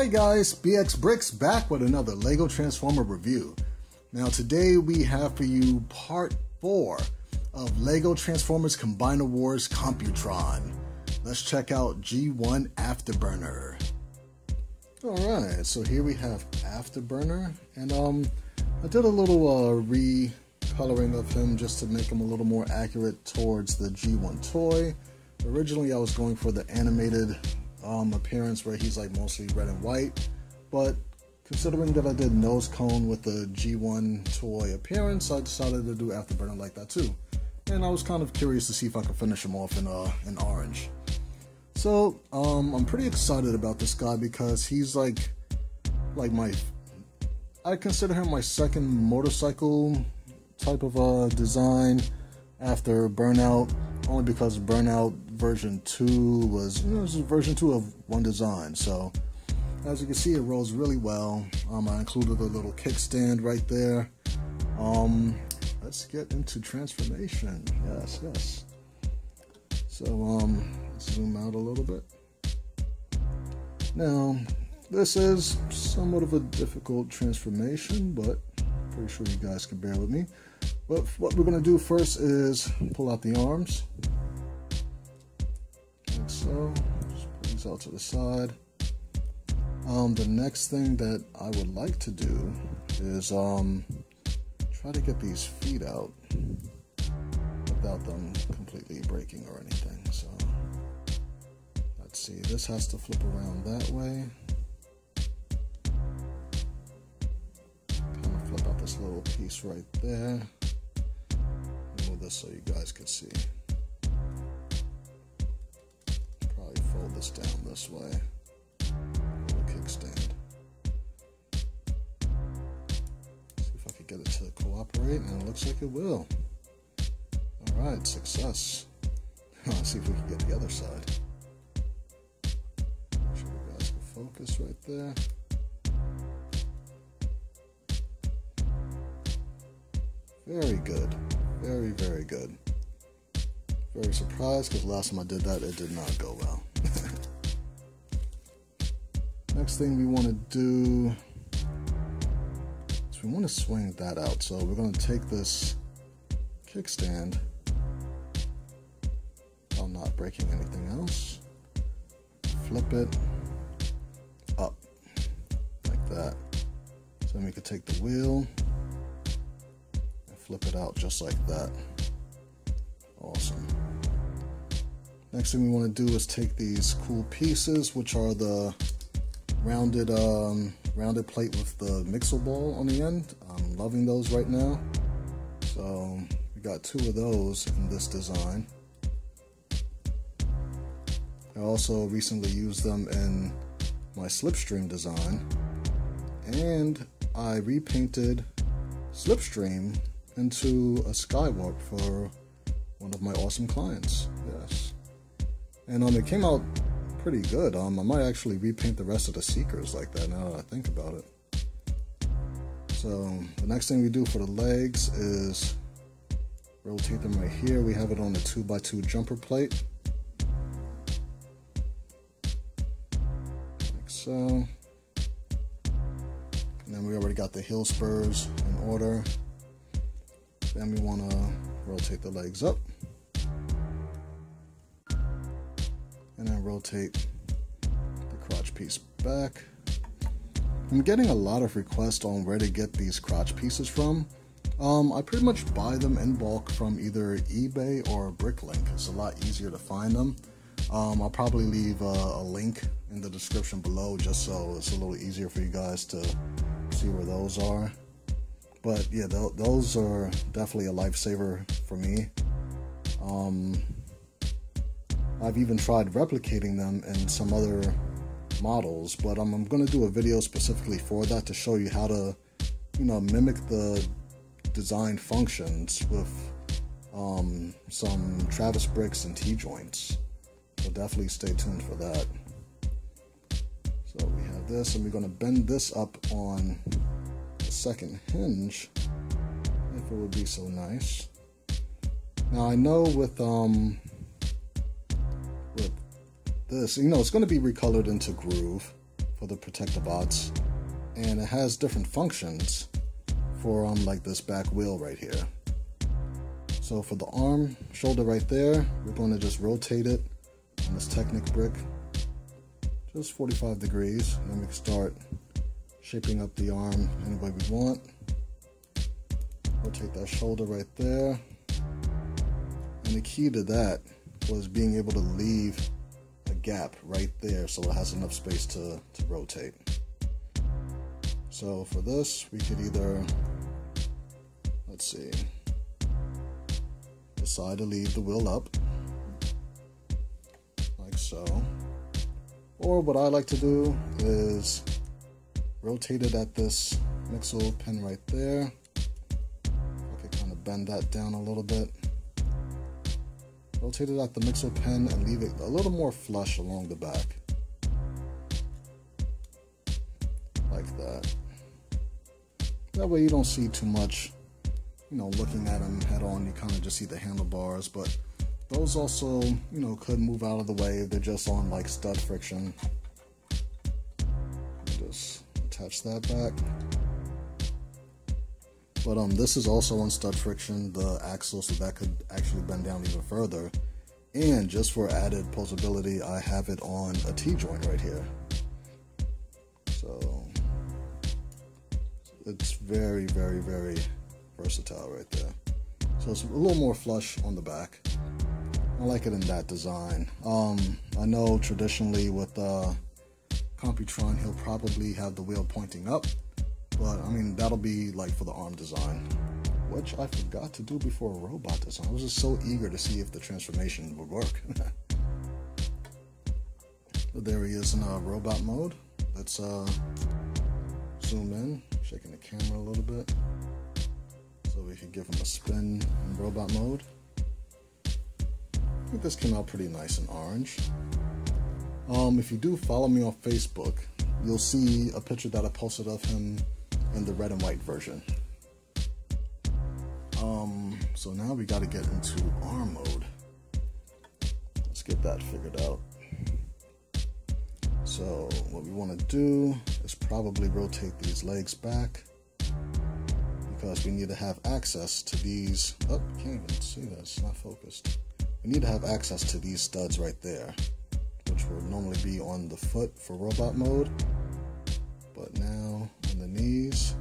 Hey guys, Brix back with another LEGO Transformer review. Now today we have for you part 4 of LEGO Transformers Combiner Wars Computron. Let's check out G1 Afterburner. Alright, so here we have Afterburner, and I did a little recoloring of him just to make him a little more accurate towards the G1 toy. Originally I was going for the animated appearance where he's like mostly red and white, but considering that I did nose cone with the G1 toy appearance, I decided to do Afterburner like that too. And I was kind of curious to see if I could finish him off in orange. So I'm pretty excited about this guy because he's like I consider him my second motorcycle type of design after Burnout, only because Burnout version 2 was, version 2 of one design. So as you can see, it rolls really well. I included a little kickstand right there. Let's get into transformation. Yes. So let's zoom out a little bit. Now this is somewhat of a difficult transformation, but pretty sure you guys can bear with me. But what we're going to do first is pull out the arms. Like so. Just put these out to the side. The next thing that I would like to do is try to get these feet out without them completely breaking or anything. So let's see, this has to flip around that way. Kind of flip out this little piece right there. Move this so you guys can see. Probably fold this down this way. Little kickstand. See if I can get it to cooperate, and it looks like it will. Alright, success. Let's see if we can get the other side. Make sure you guys can focus right there. Very good. Very good. Very surprised because last time I did that, it did not go well. Next thing we want to do is we want to swing that out. So we're going to take this kickstand while not breaking anything else. Flip it up like that. So then we could take the wheel, flip it out just like that. Awesome. Next thing we want to do is take these cool pieces, which are the rounded plate with the mixel ball on the end. I'm loving those right now. So we got 2 of those in this design. I also recently used them in my Slipstream design, and I repainted Slipstream into a Skywalk for one of my awesome clients. Yes, and it came out pretty good. I might actually repaint the rest of the Seekers like that now that I think about it. So the next thing we do for the legs is rotate them right here. We have it on the 2x2 jumper plate, like so. And then we already got the heel spurs in order. Then we want to rotate the legs up, and then rotate the crotch piece back. I'm getting a lot of requests on where to get these crotch pieces from. I pretty much buy them in bulk from either eBay or Bricklink. It's a lot easier to find them. I'll probably leave a link in the description below just so it's a little easier for you guys to see where those are. But yeah, those are definitely a lifesaver for me. I've even tried replicating them in some other models, but I'm going to do a video specifically for that to show you how to, mimic the design functions with some Travis Brix and T-joints. So definitely stay tuned for that. So we have this, and we're going to bend this up on second hinge, if it would be so nice. Now I know with this, it's going to be recolored into groove for the protective odds, and it has different functions for like this back wheel right here. So for the arm shoulder right there, we're going to just rotate it on this Technic brick just 45 degrees, and then we can start shaping up the arm any way we want. Rotate that shoulder right there, and the key to that was being able to leave a gap right there so it has enough space to rotate. So for this, we could either, let's see, decide to leave the wheel up, like so. Or what I like to do is rotate it at this mixel pin right there. I could kind of bend that down a little bit. Rotate it at the mixel pin and leave it a little more flush along the back. Like that. That way you don't see too much, you know, looking at them head on. You kind of just see the handlebars, but those also, you know, could move out of the way if they're just on like stud friction. Just attach that back. But this is also on stud friction, the axle, so that could actually bend down even further. And just for added posability, I have it on a T-joint right here. So it's very, very, very versatile right there. So it's a little more flush on the back. I like it in that design. I know traditionally with Computron, he'll probably have the wheel pointing up, but I mean, that'll be like for the arm design, which I forgot to do before a robot design. I was just so eager to see if the transformation would work. But there he is in robot mode. Let's zoom in, shaking the camera a little bit, so we can give him a spin in robot mode. I think this came out pretty nice and orange. If you do follow me on Facebook, you'll see a picture that I posted of him in the red and white version. So now we got to get into arm mode. Let's get that figured out. So what we want to do is probably rotate these legs back, because we need to have access to these. Oh, can't even see that, it's not focused. We need to have access to these studs right there, which would normally be on the foot for robot mode. But now on the knees,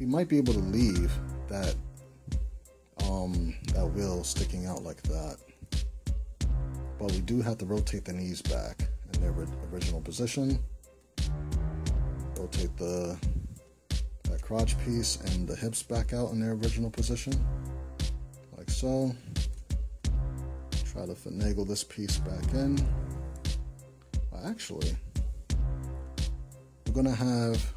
we might be able to leave that that wheel sticking out like that. But we do have to rotate the knees back in their original position. Rotate that crotch piece and the hips back out in their original position, like so. Try to finagle this piece back in. Actually, we're gonna have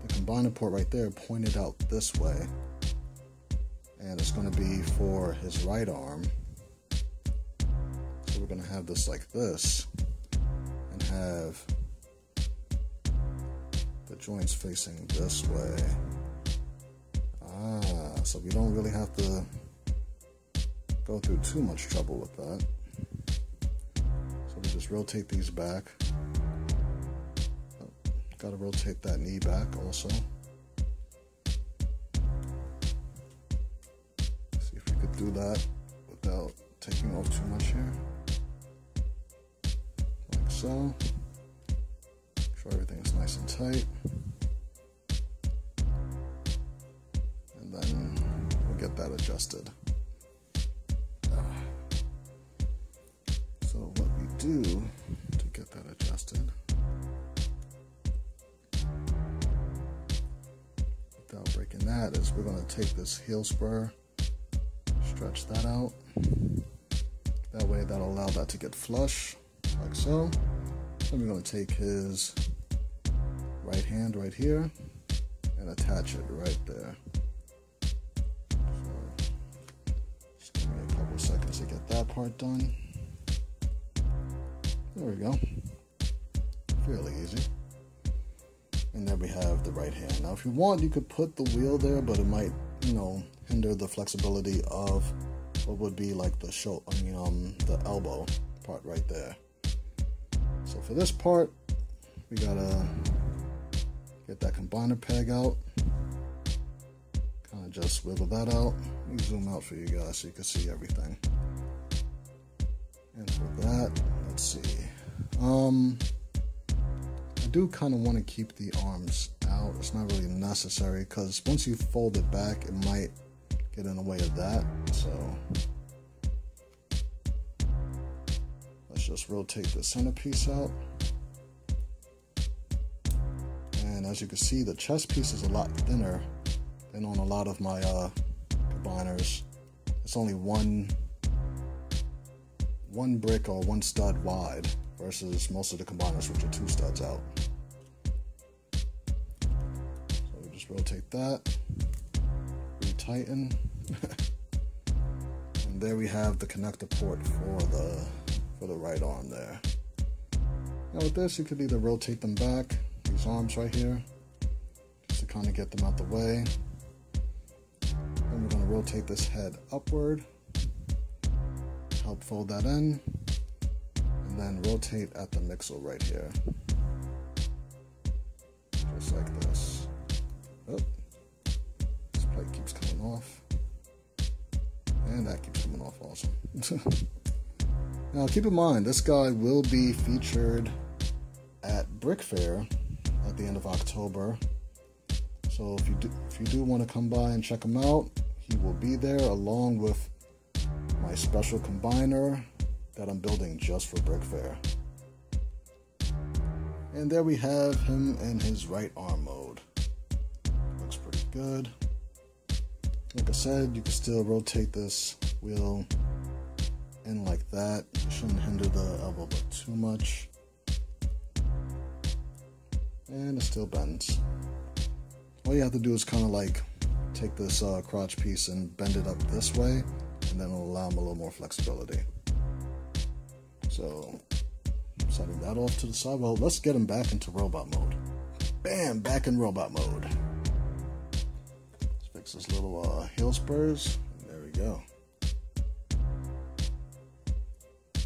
the combiner port right there pointed out this way, and it's gonna be for his right arm. So we're gonna have this like this, and have the joints facing this way. So we don't really have to go through too much trouble with that. So we just rotate these back. Got to rotate that knee back also. See if we could do that without taking off too much here. Like so. Make sure everything's nice and tight. And then we'll get that adjusted. So what we do to get that adjusted without breaking that is we're going to take this heel spur, stretch that out. That way that'll allow that to get flush, like so. Then we're going to take his right hand right here and attach it right there. So just give me a couple seconds to get that part done. There we go. Fairly easy. And there we have the right hand. Now if you want, you could put the wheel there, but it might, you know, hinder the flexibility of what would be like the the elbow part right there. So for this part, we gotta get that combiner peg out. Kind of just wiggle that out. Let me zoom out for you guys so you can see everything. And for that, let's see. I do kind of want to keep the arms out. It's not really necessary because once you fold it back, it might get in the way of that. So let's just rotate the centerpiece out. And as you can see, the chest piece is a lot thinner than on a lot of my combiners. It's only one brick or one stud wide versus most of the combiners, which are 2 studs out. So we just rotate that, retighten, and there we have the connector port for the right arm there. Now with this, you could either rotate them back, these arms right here, just to kind of get them out the way. Then we're going to rotate this head upward, help fold that in, and then rotate at the mixel right here. Just like this. Oh, this plate keeps coming off. And that keeps coming off also. Now keep in mind, this guy will be featured at Brick Fair at the end of October. So if you do want to come by and check him out, he will be there along with my special combiner that I'm building just for Brick Fair. And there we have him in his right arm mode. Looks pretty good. Like I said, you can still rotate this wheel in like that. It shouldn't hinder the elbow but too much. And it still bends. All you have to do is kind of like take this crotch piece and bend it up this way, and then it'll allow him a little more flexibility. So, setting that off to the side. Well, let's get him back into robot mode. Bam! Back in robot mode. Let's fix this little heel spurs. And there we go.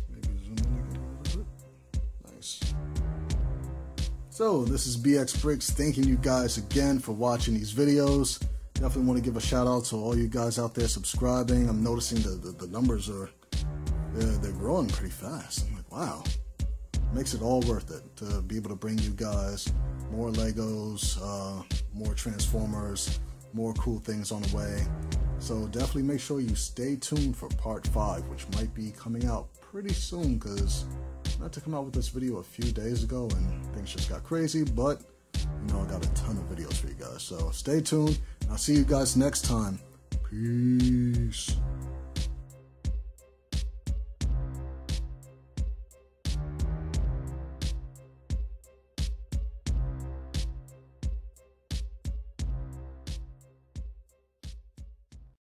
Maybe zoom in again a little bit. Nice. So, this is BX Brix thanking you guys again for watching these videos. Definitely want to give a shout out to all you guys out there subscribing. I'm noticing the numbers are they're growing pretty fast. I'm like, wow. Makes it all worth it to be able to bring you guys more Legos, more Transformers, more cool things on the way. So definitely make sure you stay tuned for part 5, which might be coming out pretty soon, because I had to come out with this video a few days ago and things just got crazy, but you know, I got a ton of videos for you guys. So stay tuned, and I'll see you guys next time. Peace.